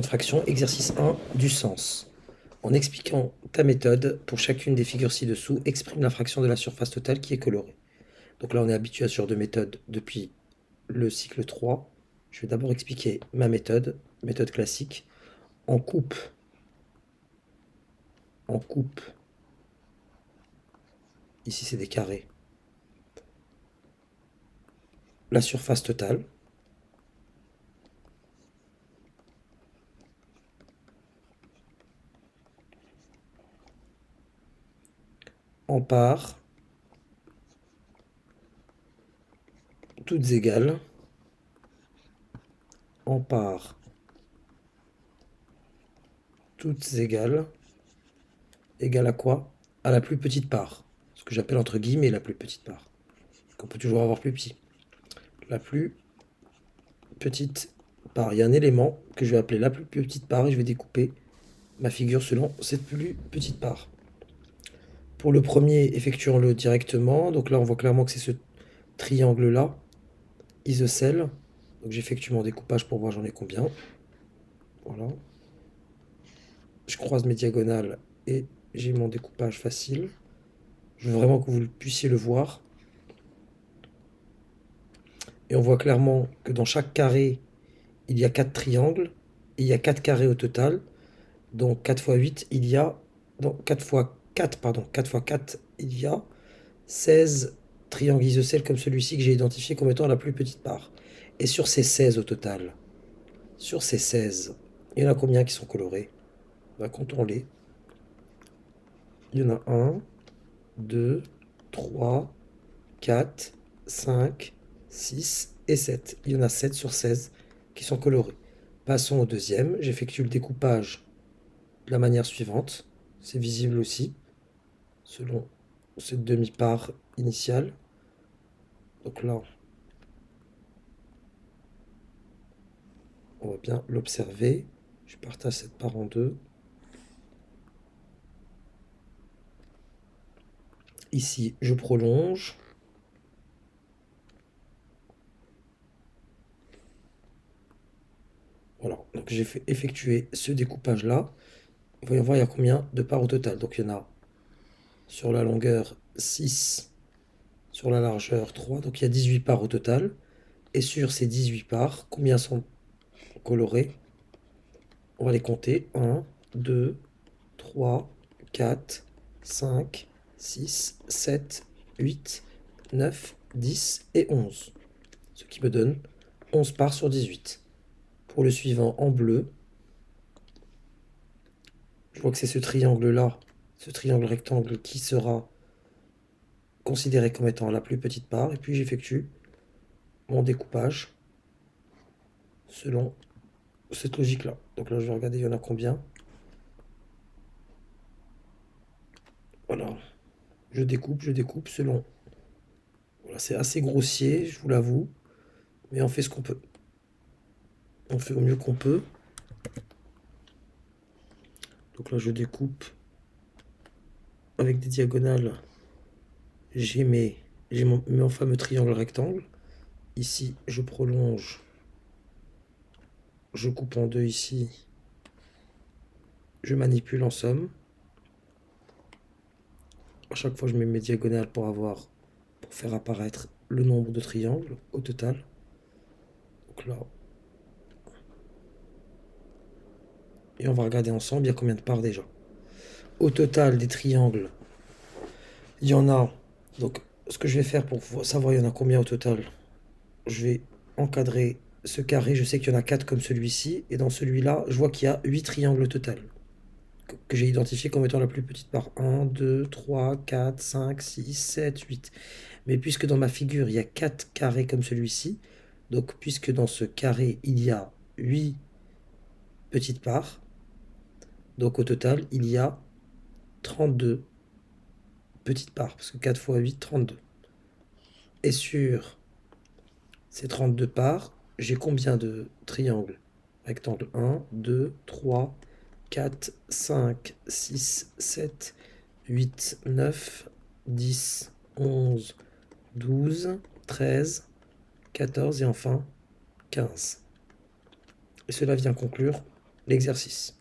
de fraction, exercice 1 du sens. En expliquant ta méthode, pour chacune des figures ci-dessous, exprime la fraction de la surface totale qui est colorée. Donc là, on est habitué à ce genre de méthode depuis le cycle 3. Je vais d'abord expliquer ma méthode classique, en coupe, ici c'est des carrés, la surface totale, en parts, toutes égales, en parts, toutes égales, égale à quoi? À la plus petite part, ce que j'appelle entre guillemets la plus petite part, qu'on peut toujours avoir plus petit. La plus petite part. Il y a un élément que je vais appeler la plus petite part et je vais découper ma figure selon cette plus petite part. Pour le premier, effectuons-le directement. Donc là, on voit clairement que c'est ce triangle-là, isocèle. Donc j'effectue mon découpage pour voir j'en ai combien. Voilà. Je croise mes diagonales et j'ai mon découpage facile. Je veux vraiment que vous puissiez le voir. Et on voit clairement que dans chaque carré, il y a 4 triangles. Et il y a 4 carrés au total. Donc 4 fois 8, il y a... Donc 4 fois 4, pardon. 4 fois 4, il y a 16 triangles isocèles comme celui-ci que j'ai identifié comme étant la plus petite part. Et sur ces 16 au total, sur ces 16, il y en a combien qui sont colorés? Bah, comptons-les. Il y en a 1, 2, 3, 4, 5, 6 et 7. Il y en a 7 sur 16 qui sont colorés. Passons au deuxième. J'effectue le découpage de la manière suivante. C'est visible aussi, selon cette demi-part initiale. Donc là, on va bien l'observer. Je partage cette part en deux. Ici, je prolonge. Voilà, donc j'ai fait effectuer ce découpage-là. Voyons voir, il y a combien de parts au total. Donc il y en a sur la longueur 6, sur la largeur 3. Donc il y a 18 parts au total. Et sur ces 18 parts, combien sont colorées? On va les compter. 1, 2, 3, 4, 5, 6, 7, 8, 9, 10 et 11. Ce qui me donne 11 parts sur 18. Pour le suivant en bleu, je vois que c'est ce triangle-là, ce triangle rectangle qui sera considéré comme étant la plus petite part. Et puis j'effectue mon découpage selon cette logique-là. Donc là, je vais regarder, il y en a combien. Voilà. Je découpe selon... Voilà, c'est assez grossier, je vous l'avoue. Mais on fait ce qu'on peut. On fait au mieux qu'on peut. Donc là, je découpe avec des diagonales. J'ai mon fameux triangle rectangle. Ici, je prolonge. Je coupe en deux ici. Je manipule en somme. À chaque fois, je mets mes diagonales pour faire apparaître le nombre de triangles au total. Donc là. Et on va regarder ensemble, il y a combien de parts déjà. Au total des triangles, il y en a. Donc, ce que je vais faire pour savoir il y en a combien au total, je vais encadrer ce carré. Je sais qu'il y en a 4 comme celui-ci. Et dans celui-là, je vois qu'il y a 8 triangles au total, que j'ai identifié comme étant la plus petite part. 1, 2, 3, 4, 5, 6, 7, 8. Mais puisque dans ma figure, il y a 4 carrés comme celui-ci, donc puisque dans ce carré, il y a 8 petites parts, donc au total, il y a 32 petites parts, parce que 4 fois 8, 32. Et sur ces 32 parts, j'ai combien de triangles? Rectangle 1, 2, 3, 4, 5, 6, 7, 8, 9, 10, 11, 12, 13, 14 et enfin 15. Et cela vient conclure l'exercice.